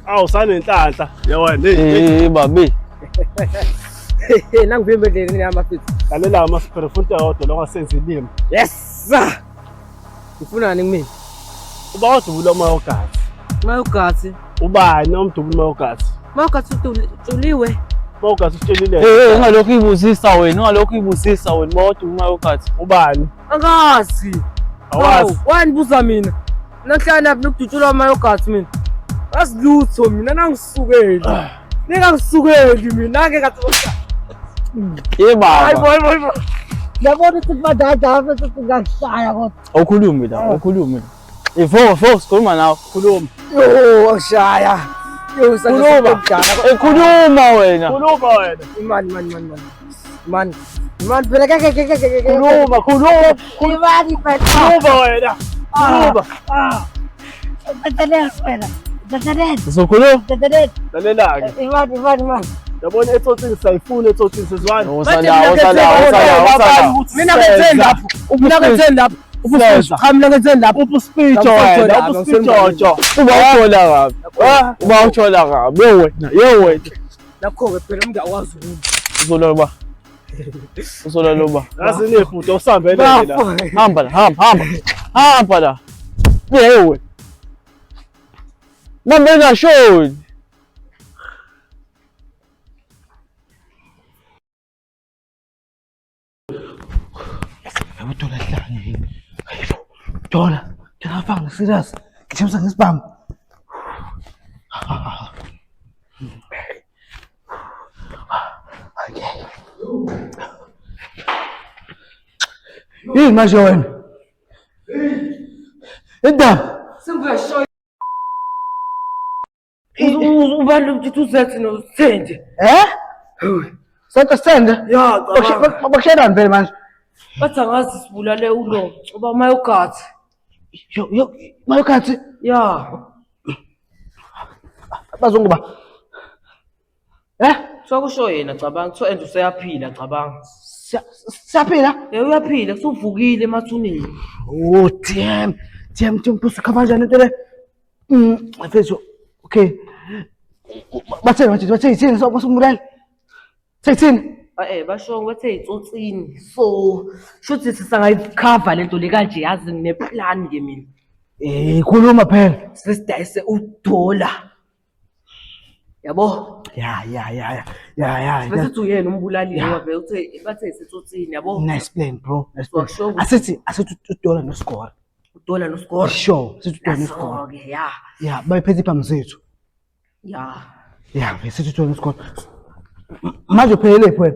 Awusanenhlanhla yawena babe. Nangivimbe amafitha. lalela ama-sperfunt awodwa longasenza ilimi. Yes sir. Ufunani kimi? Uba wadubula umayogathi. Mayogathi. Ubani omdubula umayogathi? Mayogathi utuliwe. Mayogathi utshelile. Ungalokhu ibusisa wena, ungalokhu ibusisa wena bodwa umayogathi. Ubani? Angazi. Awazi. Wanibuza mina. Nahlala nokudutshula umayogathi mina. Asilutho mina nangisukeli. Ningangisukeli mina ke kathi. Baba. Hayi. Yabona ukuthi badada bese singashaya kodwa. Awukhulumi la, awukhulumi. Fo, sikhuluma nawe, khuluma. Yo, ashaya. Yo, khuluma wena. Khuluma wena. Man, phela ke. Khuluma. Imali phela. Khuluma wena. Khuluma. Dadadet. Sokhuluma. Lalela-ke. Imali. Yabona ethothini sayifuna ethothini sezwane. Usala. Mina ngenzeni lapho. Mina ngenzeni lapho. Cha mina ngenzeni lapho. Ubuspicho wena, ubuspijojo. Uba uthola kabi. Wena. Nakho-ke phela umuntu akwazi ukudla. Uzoloba. Yazi nebhuti osambele la. Hamba la. Yewe. Mama ngashoni. Dola hlanga yini? Hayibo. Dola afanga serious. Ngishemsa ngesibhamu. Okay. Yini manje wena? Indaba. Sengiyashoya. Ubani ukuthi uzethi nothende. Sente sende? Ya, cha. Bakushelani phela manje? Bathi angazi sibulale ulo. Uba mayogathi. Yo, mayogathi. Ya. Bazongoba. Sokusho yena cabanga, so and useyaphila cabanga. Siyaphila? Uyaphila, usuvukile emathuneni. Oh damn, mpusu khava kanjani into le? Mfethu, okay. Bathe yithini sokumbulala? Sithini? Basho bathe itsotsini. So, shuthi sisangayikhava lento le kanje yazi ngine-plan ke mina. Khuluma phela. Sesidayise udola. Yabo? Ya. Bese uyena umbulali wabe uthe bathe isitsotsini yabo? Nice plan bro. Asithi udola no score. Udola no score. Sure, sithi udola no score. Okay, ya. Ya, bayiphethe iphamu zethu. Ya, sithi udola no score. Manje uphelele wena.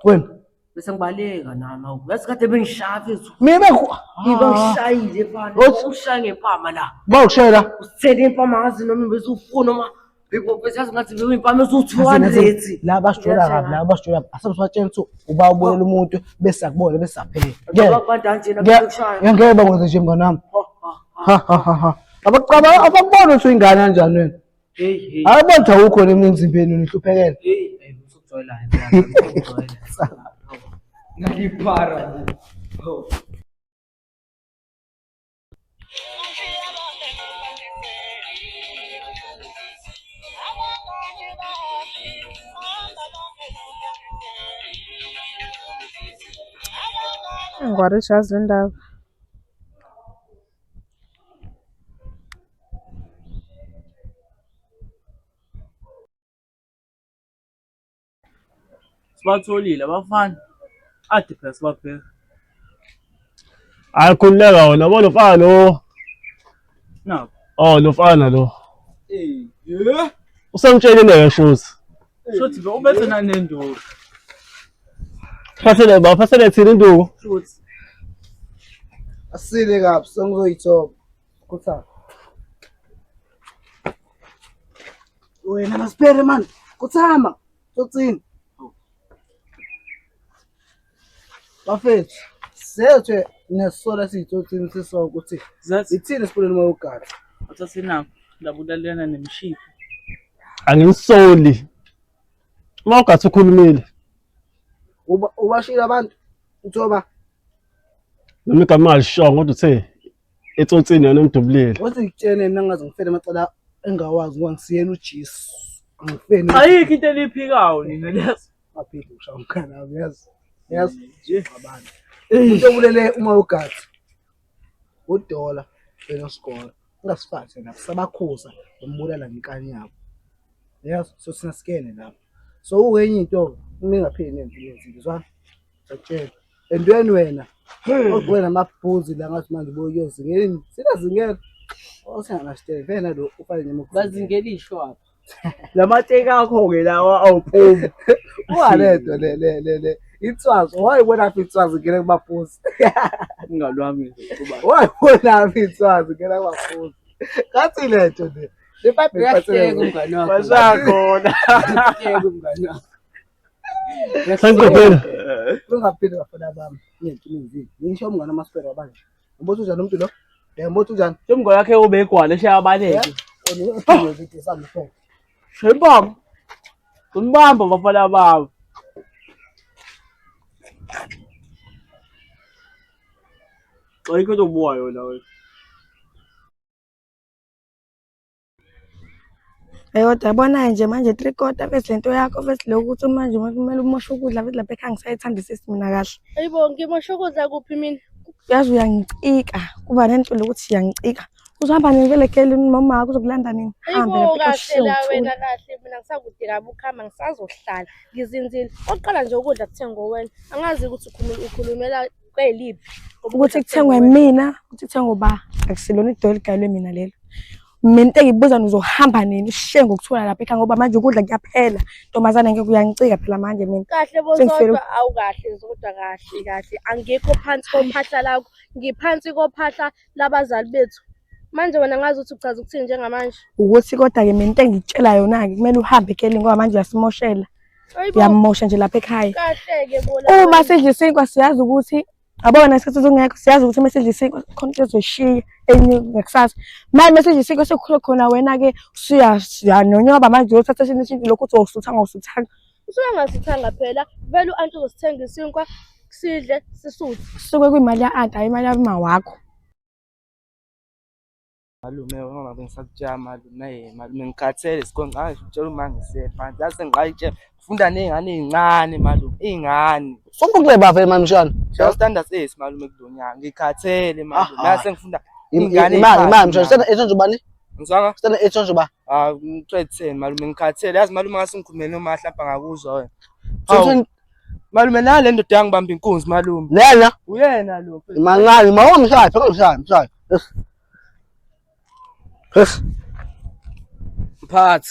Wena. Bese ngibaleka nama. Bese kade bengishaya mfethu. Mina ngishayile bani. Ushaye ngempama la. Bawushela. Usithele impama ngazi noma bese ufuna uma bese yazi ngathi impama esu200. La bashola kabi. Asebusatshela ukuthi uba ubonela umuntu bese akubona bese aphela. Ngeke bakwenze nje mngani wami. Ha. Abakubona ukuthi uyingane kanjani wena? Ayibona ukuthi awukho emzimbeni unihluphekela. Usukujwayela ngaliphara. Agora já zindava. Sibatholile abafana. Ade phela sibaphela. Ayikhululeka wona bona ufana lo. Nako. Lo mfana lo. Usangitshelile shothi. Shothi ubethe nanenduku. Fasele thina induku. Shothi. Asile kabi sengizoyithoba. Kuthana. Wena masipere man. Kuthama. Sotsini. Bafethu. Sethe nesola sithothini sisonke ukuthi ithini sipulele mayogathi. Athasinako ndabulalena nemshiphi. Angisoli. Mawugathi ukhulumile. Ubashila abantu uthoba. Noma igama alishongo kodwa uthe etsotsini yona umdubulile. Wathi ngitshene mina ngaze ngifele amacala engawazi ngoba ngisiyena uJesu. Angifeni. Ayikho into eliphikayo nina leso. Aphinde ushaya umkhana wami yazi. Yazi abantu. Into obulele uma ugathi. uDola benosikole ungasifati lapho sabakhuza umbulala ngenkani yabo yes so sinasikene lapho so uwenye into ningapheli nempilo zizwa sakutshela endweni wena ogwena amabhuzi la ngathi manje boyozingeni sinazingela osenganasidele vena lo ufale nyemuku bazingela ishwa lamateka akho ke lawa awuphumi waledo le itswazo wayibona apha itswazo ngene kubaphuzi ingalwami kuba wayibona apha itswazo ngene kubaphuzi kathi lento le leBhayibheli yahleka umngane wakho basakhona yahleka umngane wakho Sangiqophela. ungaphinde bafana bami ngenkinizini ngisho umngane amasipere wabanje ubotha unjani umuntu lo ubotha unjani umngane wakhe ubegwala eshaya abaleke izinto zamhlophe shembamba umbamba bafana babo ayikho tobuwa yona wena Kodwa yabona nje manje 3/4 bese lento yakho bese lokuthi manje kumele umoshe ukudla bese lapha ekhaya ngisayithandisisi mina kahle. Hayibo ngimosha ukudla kuphi mina? Uyazi uyangicika kuba nento lokuthi uyangicika. Uzohamba nivele kele mama kuzokulanda nini? Hayibo kahle la wena kahle mina ngisakude kabi ukuhamba ngisazohlala ngizinzile. Oqala nje ukudla kuthengwe wena. Angazi ukuthi ukhulumela kweliphi. Ukuthi kuthengwe mina, ukuthi kuthengwe ba akusilona idoli gayilwe mina lelo. Mina engibuza uzohamba nini ushiye ngokuthola lapha ekhaya ngoba manje ukudla kuyaphela ntombazana ngeke uyangicika phela manje mina kahle bozodwa awukahle zodwa kahle angikho phansi kophahla lakho ngiphansi kophahla labazali bethu manje wena ngazi ukuthi uchaza ukuthini njengamanje ukuthi kodwa ke mina engitshela yona ke kumele uhambe ekheli ngoba manje uyasimoshela uyamosha nje lapha ekhaya kahle ke bona uma sidla isinkwa siyazi ukuthi abona isikhathi sokungekho siyazi ukuthi message isinkwa khona ezoshiya ngakusasa manje message isinkwa sekukhule khona wena ke usuyanonyoba manje uthatha isinto lokho uthi usuthanga usuyangasithanga phela vele uanti uzosithenga isinkwa sidle sisuthe suke kwimali ya-anti hayi imali yama wakho malume ngoba bengisakutshela malume ngikhathele sikonke ngitshela uma ngisephansi yase ngiqayitshela ufunda nezingane ezincane malume izingane sokukule bave manje mshana standards esi malume kulonyaka ngikhathele malume yase ngifunda ingane imali mshana sena etshonje bani ngizwanga sena etshonje ba ngithethe malume ngikhathele yazi malume ngase ngikhulume noma hlapha ngakuzwa wena malume nale ndoda yangibamba inkunzi malume lena uyena lo mancane mawo mshaya phela mshaya mphathi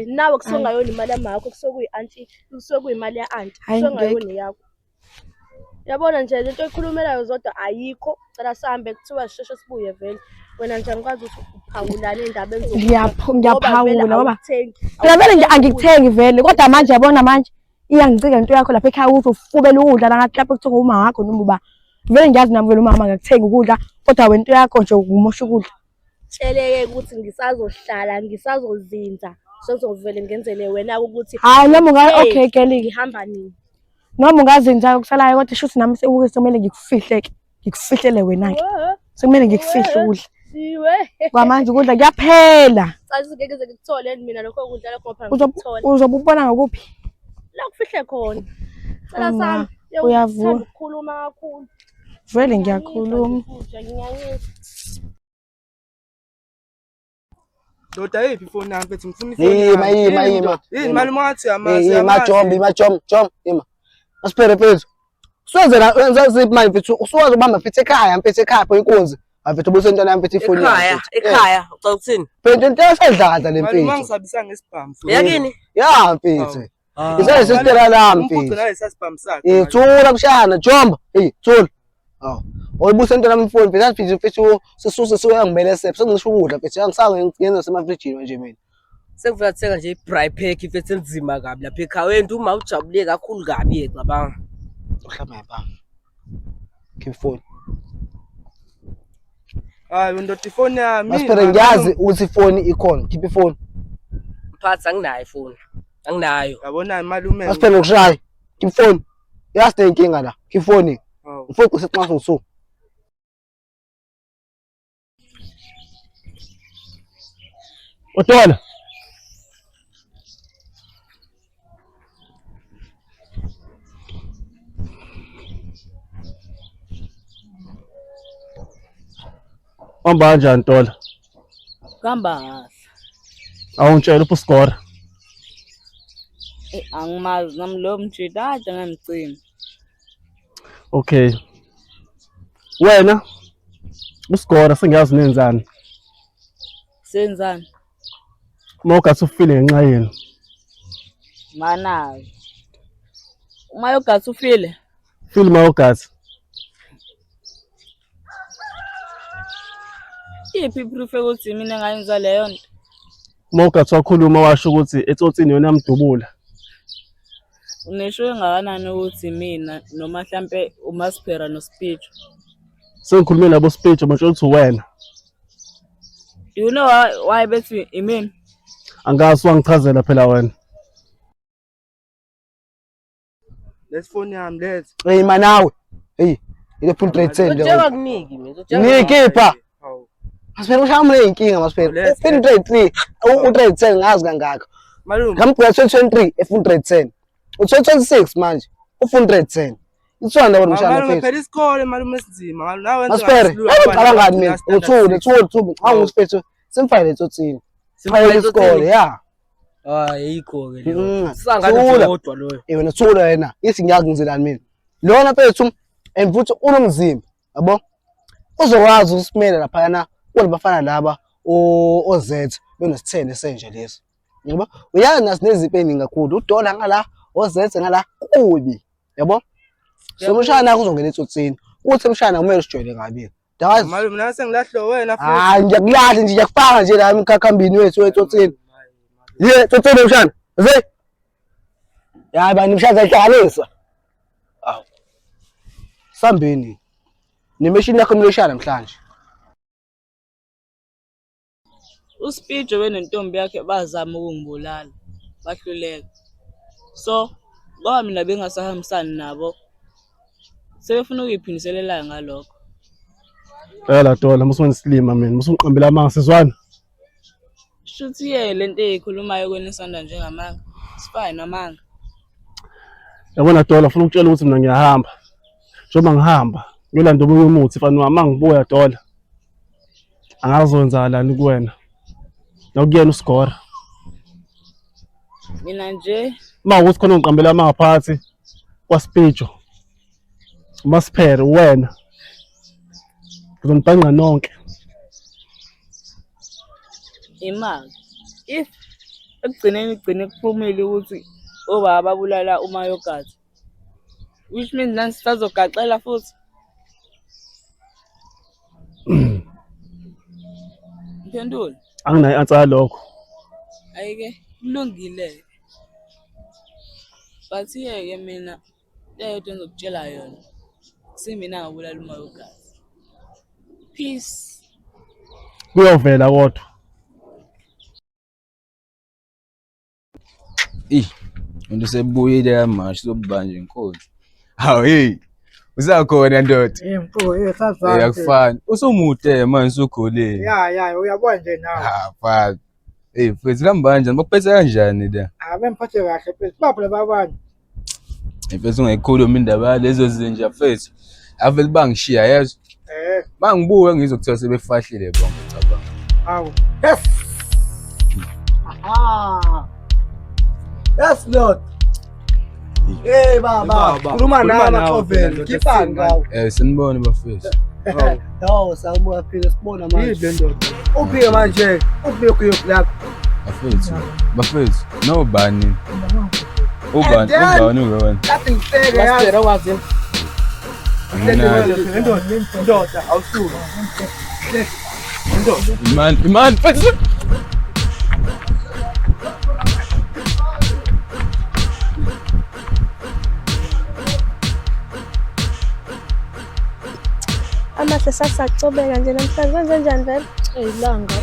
nawe kusongayona imali yamakho kusokuyi-anti kusokuyimali ya-anti kusongayona yakho yabona nje lento oyikhulumelayo zodwa ayikho cela sihambe kuthiwa sisheshe sibuye vele wena nje angikwazi ukuthi uphawula nendaba ngiyaphawula ngoba phela vele nje angikuthengi vele kodwa manje yabona manje iyangicika lento yakho lapha ekhaya ukuthi ufubele ukudla la ngathi lapha kuthiwa uma wakho noma uba vele ngiyazi nami vele umama ngakuthenga ukudla kodwa wento yakho nje umosha ukudla tsheleke ukuthi ngisazohlala ngisazozinza sozovele ngenzele wena ukuthi hayi noma okay kelike ngihamba nini noma ungazenza ukusalayo kodwa shuthi nami sekumele ngikufihleke ngikufihlele wena ke sekumele ngikufihle ukudla siwe kwamanje ukudla kuyaphela cha ngeke ngikuthole mina lokho ukudla lokho phela uzobe ubona ngakuphi la kufihle khona cela sami uyavuma ukukhuluma kakhulu vele ngiyakhuluma ndoda yiphi ifoni yami mfethu ngifuna ifoni yini malume wathi yamazi majom asiphere mfethu swenzela wenza ziphi manje mfethu usuwazi ubamba mfethu ekhaya mfethu ekhaya pho inkunzi mfethu ubusentwana yami mfethu ifoni yami ekhaya ucela ukuthini mfethu into esedlaza le mfethu malume ngisabisa ngesibhamu yakini ya mfethu isale sistera lami mfethu thula kushana jomba thula oyibusentwana yami ifoni mfethu sisuse sokuyangimele sepha sengisho ukudla mfethu angisange ngenza semafrijini manje mina sekuvela kuthenga nje i-braai pack mfethu enzima kabi lapha ekhaya wena uma ujabule kakhulu kabi cabanga uhlamba yapha ngifoni hayi ndoda ifoni yami asiphere ngiyazi ukuthi ifoni ikhona khipha ifoni mphathi anginayo ifoni anginayo yabona malume asiphere ukushaya khipha ifoni yazi inkinga la khipha ifoni mfowethu useqhaza usuku Utola. Hamba kanjani Ntola? Kuhamba kahle. Awungitshela uScore. Angimazi nami lo mjida kade ngamcima. Okay. Wena uScore sengiyazi nenzani. Senzani? Mawugathi ufile ngenxa yenu. Manazi. Uma yogathi ufile? File mawugathi. Iphi proof ukuthi mina ngayenza leyo nto? Mawugathi wakhuluma washo ukuthi etsotsini yona yamdubula. Unesho engakanani ukuthi mina noma mhlambe uMasipera noSpeech? Sengikhulume nabo Speech manje uthi wena. You know why bethi imini? Angazi wangichazela phela wena. Let's phone yami let's. Hey manawe. Hey, ile full trade sale. Ujenga kuniki mina. Nikipha. Masipera ushamule inkinga Masipera. Full trade 3. U-trade 10 ngazi kangaka. Malume. Ngamgcina 2023 e-full trade 10. U-2026 manje u-full trade 10. Itswanda wena mshana Malume phela. phela isikole malume esinzima. Malume nawe wenza. Masipera, ngicabanga mina. Uthule. Awungiphethe. Simfayile etsotsini. Simfayile isikole, ya. Yikho ke leyo. Sangani kodwa loyo. Wena thula wena. Ithi ngiyazi ngizelani mina. Lona mfethu and futhi unomzimba, yabo? Uzokwazi ukusimela lapha na kulabafana laba oZ benesithende senje lesi. Yabo? Uyazi nasi nezipho eziningi kakhulu. UDola ngala, oZ ngala kubi. Yabo? So mshana kuzongena etsotsini. Uthi mshana kumele usijwayele kabi. Dawazi Malume nase ngilahlo wena futhi. hayi ngiyakulahla nje ngiyakufaka nje la emkhakhambini wethu etsotsini. Ye tsotsini mshana. Ze. Ya bani mshana ayihlanganisa. Awu. Sambeni. Nemeshini yakho mleshana namhlanje. uSpeech wenentombi yakhe bazama ukungibulala. Bahluleka. So, ngoba mina bengasahambisani nabo. Sebefuna ukuyiphiniselela ngalokho. Yala Ntola musone silima mina musungiqambela amanga sizwana. Shuthi lento eyikhulumayo kwenisanda njengamanga. Sifane namanga. Yabona Ntola ufuna ukutshela ukuthi mina ngiyahamba. Njengoba ngihamba ngiyolanda omunye umuthi fana mangibuya Ntola. Angazonzalani kuwena. Nokuyena uScore. Mina nje Mawukuthi khona ungiqambela amanga phansi kwaSpeech. UMasipera wena. Ngizonibhanqa nonke. imali. If ekugcine kuphumile ukuthi obaba babulala uMayogathi. Which means nansi sazogaxela futhi. Mphendula. Anginayo answer lokho. Ayike kulungile. But ke mina leyo ngizokutshela yona. Simina ngabulala uMayogathi. Peace. Kuyovela kodwa. Umuntu sebuyile manje sobanje inkosi. Hawu hey. Usakhona ndoda. Mfo, sazana. Yakufana. Usumude manje usukhulile. Ya, uyabona nje nawe. Fa. Mfethu kambanje bakuphethe kanjani la? Bemphathe kahle phela. Bapha babani. Mfethu ungayikhuluma indaba lezo zinja mfethu. Avele bangishiya yazi. Bangibuke ngizokuthiwa sebefahlile bonke cabanga. Hawu. Yes. Aha. Yes Lord. Hey baba, khuluma nami Xovela. Khipha ngawo. Sinibone bafethu. Yo, sawubuya phela sibona manje. Yidle ndoda. Uphike manje, uphike kuyo lakho. Bafethu, no bani. Ubani wena. Kathi ngiceke yazi. Masipera wazi. Ndoda awusuka. Iman mfethu. Amahle sasacobeka nje namhlanje kwenze njani vele? Ilanga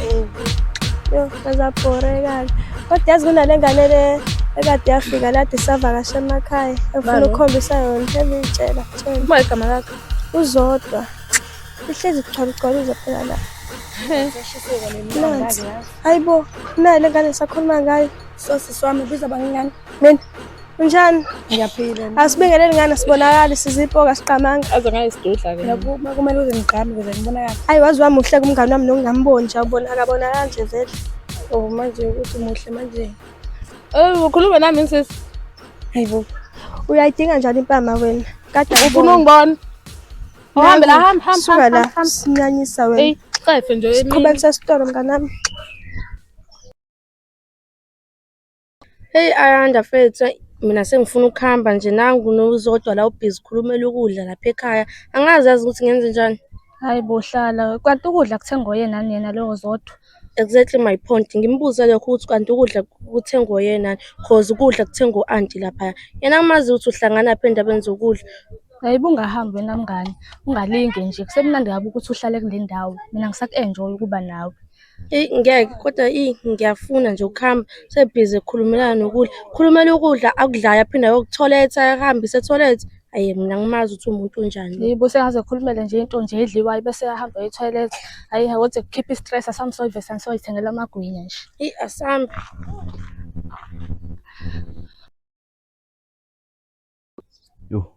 yo ngazabhoreka. Kodwa yazi kunale ngane le ekade yafika la disavakasha emakhaya. Ufuna ukukhombisa yona ebitshela. Uma igama lakho uzodwa. Ihlezi kuxhaqxhaliza phela la. Nansi. Hayibo, nayo le ngane sakhuluma ngayo. So sisi wami biza bangingane. Mina. Unjani? Ngiyaphila. Asibingelele ngane sibonakala siziphoka siqamanga. Aze ngayisidudla ke. Yakuma kumele uze ngigqame ukuze ngibonakala. Hayi wazi wami uhle kumngane wami nongamboni nje abona kanje vele. Oh manje ukuthi muhle manje. Ukhuluma nami sisi. Hayibo. Uyayidinga njalo impama wena. Kade Ufuna ungibona? Uhambe la hamba. Suka la sinyanyisa wena. Ey, xefe nje emini. Qhubeka sesitolo mngane wami. Hey Ayanda mfethu, mina sengifuna ukuhamba nje nangu nozodwa la ubhizi khulumela ukudla lapha ekhaya. Angazi yazi ukuthi ngenze njani. Hayi bohlala. Kanti ukudla kuthengwa yena nani yena lo zodwa? Exactly my point. Ngimbuza lokho ukuthi kanti ukudla kuthengwa yena cause ukudla kuthengwa uanti lapha. Yena amazi ukuthi uhlangana phe endabeni zokudla. Hayibo ungahambi wena mngani. Ungalinge nje. Kusemnandi kabi ukuthi uhlale kule ndawo. Mina ngisaku-enjoy ukuba nawe. Ngeke kodwa ngiyafuna nje ukuhamba sebhizi ekhulumelana nokudla. Khulumela ukudla akudlayo aphinda ayokutholetha ahambise etoilet. Ayi mina ngimazi ukuthi umuntu unjani. Yebo sengaze khulumele nje into nje edliwayo bese ahamba etoilet. Hayi wathi keep stress asamsolve sansoyithengela amagwinya nje. Asambe. Yo,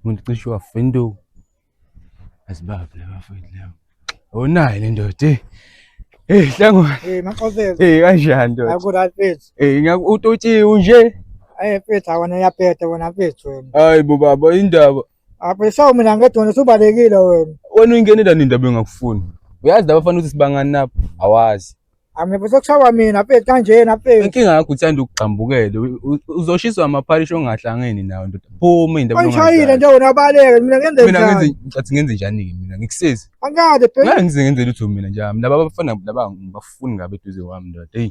umuntu cishe wafendo. Asibabule bafowethu leyo. Onayo le ndoda. Hlango. Maqovela. Kanjani ndoda? Akula mfethu. Utotshiwe nje. Mfethu awona yaphetha wona mfethu wena. Hayi bo baba indaba. Apho sawu mina ngedona usubalekile wena. Wena uyingenela indaba engakufuni. Uyazi laba bafana ukuthi sibangani napho? Awazi. Angifisa ukushaywa mina mfethu kanjena mfethu. Inkinga yakho uthanda ukuqhambukela. Uzoshiswa amaphalisho ongahlangene nawo ndoda. Phuma indaba ongazi. Ngishayile nje wena baleke mina ngenze njani? Ngenze njani mina ngikusiza. Angade phela. Ngeke ngize lutho mina njalo. Laba bafana laba ngibafuni ngabe eduze kwami ndoda. Hey.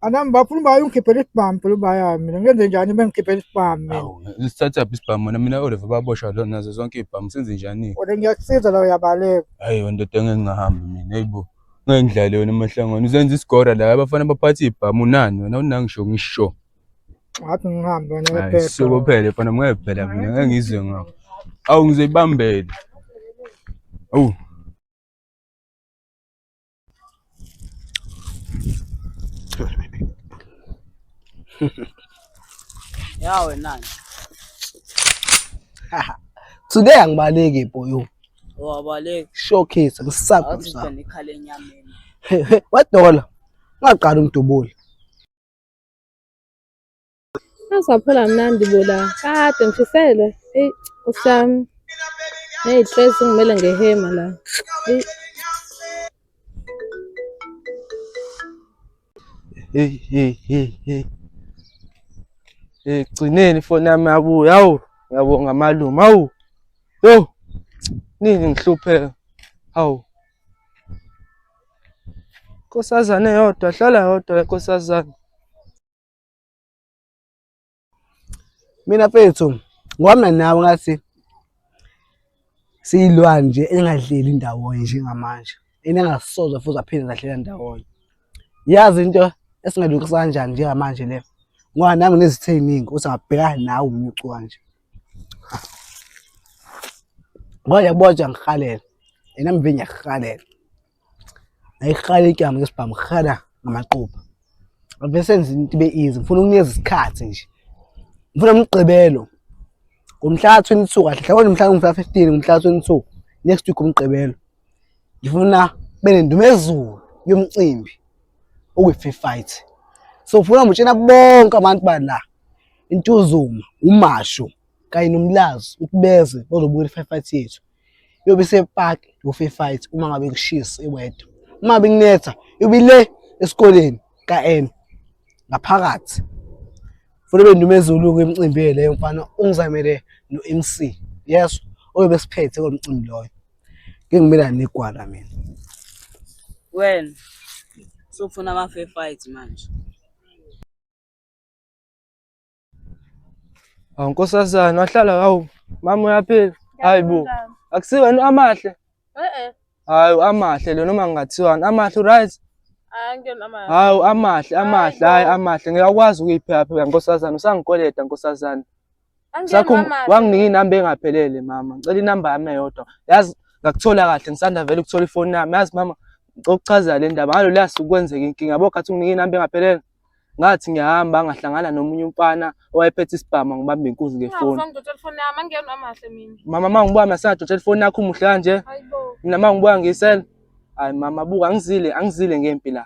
Anami bafuna bayo ngikhiphela isibhamu phela ubaya mina ngenze njani bengikhiphela isibhamu mina. Sithatha isibhamu mina Oliver baboshwa nazo zonke ibhamu senze njani? Kodwa ngiyakusiza la uyabaleka. Hayi ndoda ngeke ngihambe mina hayibo. Ngeke ngidlale wena emahlangano uzenza isigora la abafana baphatha ibhamu nani wena unangisho ngisho. Ngathi ngihambe wena Hayi phela. sokuphela fana ngiyaphela mina ngeke ngizwe ngakho. Awu ngizoyibambela. Awu. Yawe nani? Today angibaleki boyo. Wabaleka. Showcase ngisaba Awuthi msa. nikhala enyameni. Wadola. Ngaqala umdubula. Asaphela mnandi bola. Kade ngifisele. Usami. Hey, stress ngimele ngehema la. Hey. Gcineni ifoni yami yabuya. Hawu, ngiyabonga malume. Hawu. Yo. Nini ngihlupheka. Hawu. Nkosazana yodwa, hlala yodwa nkosazana. Mina mfethu, ngwami nawe ngathi siyilwane nje engadleli indawonye njengamanje. Enengasoze futhi aphinde zadlela ndawonye. Yazi into esingalungisa kanjani njengamanje le. Ngoba nami nginezithe eziningi uthi ngabhekana nawe umnyucu kanje. Ngoba yabona ngikhalela. Nami vele ngiyakhalela. Ayikhala inyama ngesibhamu khala ngamaqhuba. Avese senze into ibe easy. Ngifuna ukunikeza isikhathi nje. Ngifuna umgqibelo. Ngomhla 22 kahle hlawona umhla 15 ngomhla 22 next week umgqibelo. Ngifuna benendumezulu yomcimbi okuyi fight. So ufuna ngitshela bonke abantu bala intuzuma umasho kanye nomlazi ukubeze bazobuka i-fight yethu. Yobe separk u-fight uma ngabe kushisa iwedwa. Uma benginetha yobile esikoleni kaN ngaphakathi. Funa benendumezulu kwemicimbi leyo mfana ungizamele no-MC. Yes, oyobe siphethe komcimbi loyo. Ngeke ngimela negwala mina. Wena sofuna ama-fair fight manje. Hawu nkosazana wahlala hawu. Mama uyaphila. Hayibo. Akusiwena amahle. Hayi amahle lo noma ngingathiwani amahle right? Hawu amahle hayi amahle ngiyakwazi ukuyiphepha nkosazana usangikoleda nkosazana. Sakho wanginika inamba engaphelele mama. Ngicela inamba yami eyodwa. Yazi ngakuthola kahle ngisanda vele ukuthola ifoni yami. Yazi mama Ukuchaza le ndaba ngalo lasuku kwenzeka inkinga yabo khathi unginike inamba engaphelele. Ngathi ngiyahamba ngahlangana nomunye umfana owayephethe isibhamu ngibamba inkunzi ngefoni. Mama mangibuka masadotshela ifoni yakho umuhle kanje. Mina mangibuka ngisela. Hayi mama buka angizile ngempi la.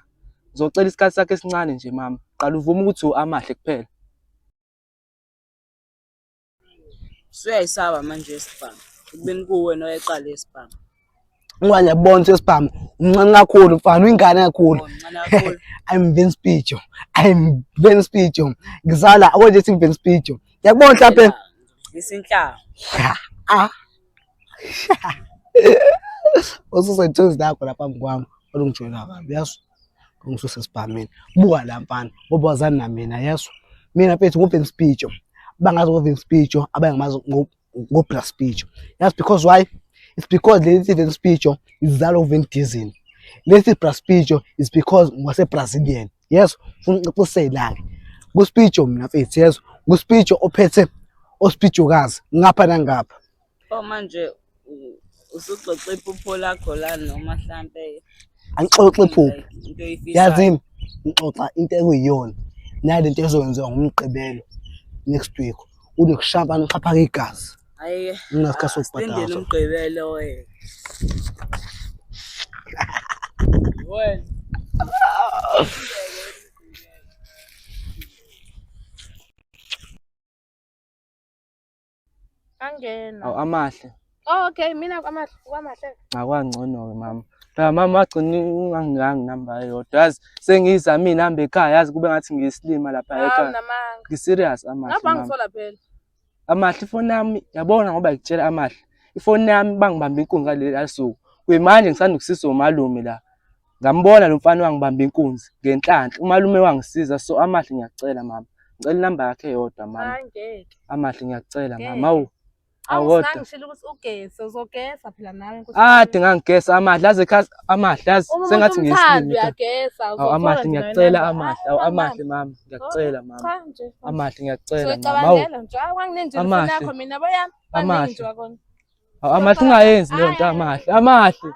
Ngizocela isikhathi sakhe esincane nje mama. Qala uvume ukuthi amahle kuphela. Suyayisaba manje isibhamu. Kubeni kuwena oyeqala isibhamu. Ungwane yabona ukuthi isibhamu umncane kakhulu mfana uyingane kakhulu. I'm Vince Picho. Ngizala akonje sithi Vince Picho. Yakubona mhlawumbe Isinhlanga. Ususethuzi lakho lapha kwami olungijoyina kabi yaso. Ngisusa isibhameni. Buka la mfana ngoba wazana na mina yaso. Mina mfethu ngoVince Picho. Bangazi ngoVince Picho abangamazi ngoBlas Picho. Yes, because why? It's because Lady Vince Picho is Zalo Vin Diesel. Lady Blas Picho is because wase Brazilian. Yes, ufuna say la. Kuspicho mina mfethu yes. Kuspicho ophethe ospicho kazi ngapha nangapha. Oh manje usuxoxa iphupho lakho la noma mhlambe angixoxe iphupho. Yazini ngixoxa into ekuyiyona. Nale nto ezokwenziwa ngomgqibelo next week. Unokushamba nochapha igazi. Hayi unasikhathi sokubhadala. Sindele umgqibelo wena. Wena. Angena. Awu amahle. Oh okay mina kwamahle. Akwangcono ke mama. La mama wagcina ungangigangi namba eyodwa. Yazi sengizama inamba ekhaya yazi kube ngathi ngiyislima lapha ekhaya. Ngiserious amahle. Ngapha ngisola phela. Amahle ifoni yami yabona ngoba ngitshela amahle. Ifoni yami bangibamba inkunzi ngaleli asuku. Kuyimanje ngisanda ukusizwa umalume la. Ngambona lo mfana wangibamba inkunzi ngenhlanhla. Umalume wangisiza so amahle ngiyacela mama. Ngicela inamba yakhe eyodwa mama. Hayi ngeke. Amahle ngiyacela mama. Awu. Awusangi ngishilo ukuthi ugese uzogesa phela nawe nkosi. Ade ngangigesa amahle yazi ekhaya amahle yazi sengathi ngiyislimi. Uyagesa Awu amahle ngiyacela amahle. Awu amahle mama ngiyacela mama. Amahle ngiyacela mama. Awu wanginenje ifoni yakho mina boyami. Amahle. Awu amahle ungayenzi leyo nto amahle. Amahle.